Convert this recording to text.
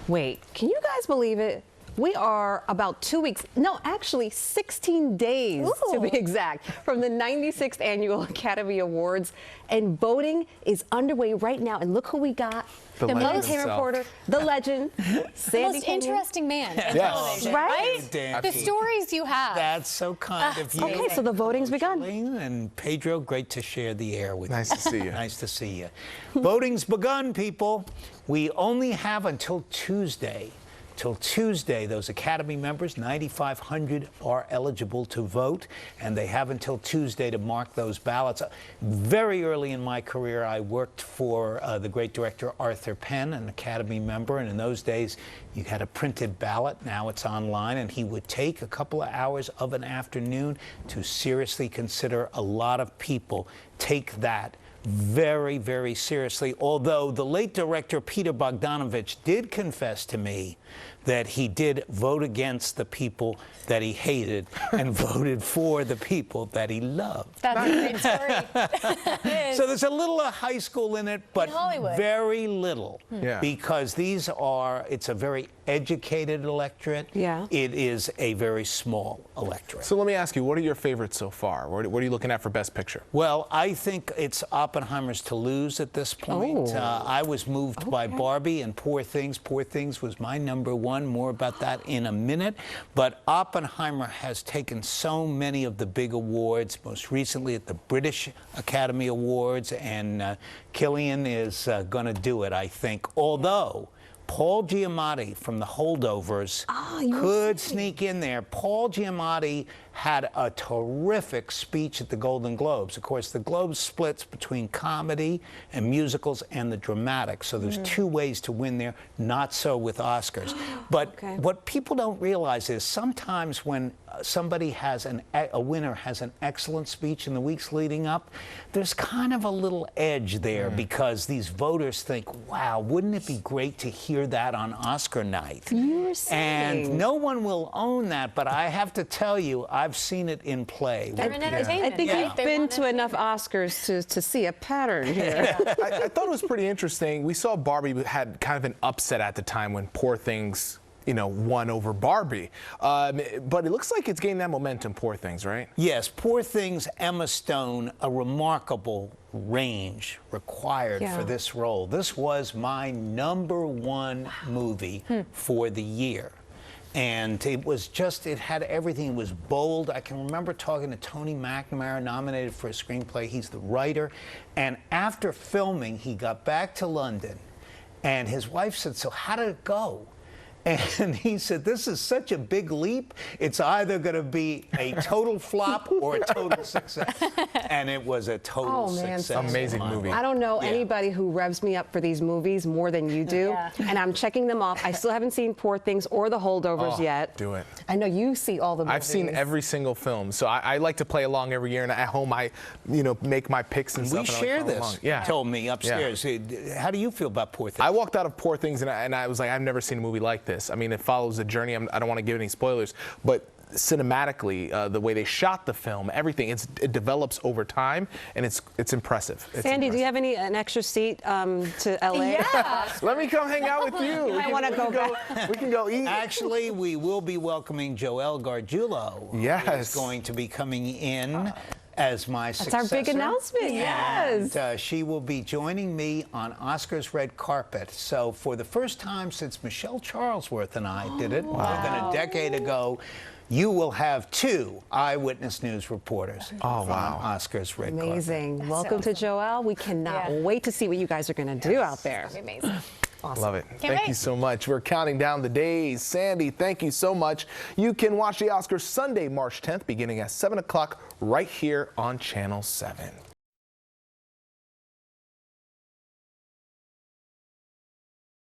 Wait, can you guys believe it? We are about 2 weeks, no, actually 16 days to be exact, from the 96th Annual Academy Awards, and voting is underway right now. And look who we got. The entertainment reporter, the legend, Sandy. The most interesting man in television, right? The stories you have. That's so kind of you. Okay, so the voting's begun. And Pedro, great to share the air with you. Nice to see you. Nice to see you. Voting's begun, people. We only have until Tuesday. Till Tuesday, those Academy members, 9,500, are eligible to vote, and they have until Tuesday to mark those ballots. Very early in my career, I worked for the great director Arthur Penn, an Academy member, and in those days, you had a printed ballot. Now it's online, and he would take a couple of hours of an afternoon to seriously consider. A lot of people take that very, very seriously, although the late director Peter Bogdanovich did confess to me that he did vote against the people that he hated and voted for the people that he loved. That's a great story. So there's a little high school in it, but very little. Because it's a very educated electorate. Yeah. It is a very small electorate. So let me ask you, what are your favorites so far? What are you looking at for Best Picture? Well, I think it's Oppenheimer's to lose at this point. I was moved by Barbie and Poor Things. Poor Things was my #1. More about that in a minute. But Oppenheimer has taken so many of the big awards, most recently at the British Academy Awards, and Kenyon is going to do it, I think. Although Paul Giamatti from The Holdovers could sneak in there. Paul Giamatti had a terrific speech at the Golden Globes. Of course, the Globes splits between comedy and musicals and the dramatic. So there's two ways to win there, not so with Oscars. But what people don't realize is sometimes when somebody has a winner has an excellent speech in the weeks leading up, there's kind of a little edge there because these voters think, wow, wouldn't it be great to hear that on Oscar night? And no one will own that, but I have to tell you, I've seen it in play. They're in entertainment. I think you've been to enough Oscars to see a pattern here. I thought it was pretty interesting. We saw Barbie had kind of an upset at the time when Poor Things, won over Barbie. But it looks like it's gained that momentum, Poor Things, right? Yes, Poor Things, Emma Stone, a remarkable range required for this role. This was my #1 movie for the year. And it was just, it had everything. It was bold. I can remember talking to Tony McNamara, nominated for a screenplay. He's the writer. And after filming, he got back to London, and his wife said, so how did it go? And he said, this is such a big leap. It's either going to be a total flop or a total success. And it was a total success. Amazing movie. I don't know anybody who revs me up for these movies more than you do. And I'm checking them off. I still haven't seen Poor Things or The Holdovers yet. Do it. I know you see all the movies. I've seen every single film. So I like to play along every year. And at home, I make my picks and stuff. We share this, told me upstairs. How do you feel about Poor Things? I walked out of Poor Things and I was like, I've never seen a movie like this. I mean, it follows the journey. I don't want to give any spoilers, but cinematically, the way they shot the film, everything, it develops over time, and it's impressive. Sandy, do you have an extra seat to LA? Yeah. Let me come hang out with you. We can go eat. Actually, we will be welcoming Joelle Gargiulo. Who's going to be coming in as my successor. That's our big announcement, yes. And she will be joining me on Oscar's red carpet. So for the first time since Michelle Charlesworth and I did it more than a decade ago, you will have 2 Eyewitness News reporters from Oscar's red carpet. Amazing. Welcome to Joelle. We cannot wait to see what you guys are going to do out there. Amazing. Awesome. Love it. Thank you so much. We're counting down the days. Sandy, thank you so much. You can watch the Oscars Sunday, March 10th, beginning at 7 o'clock right here on Channel 7.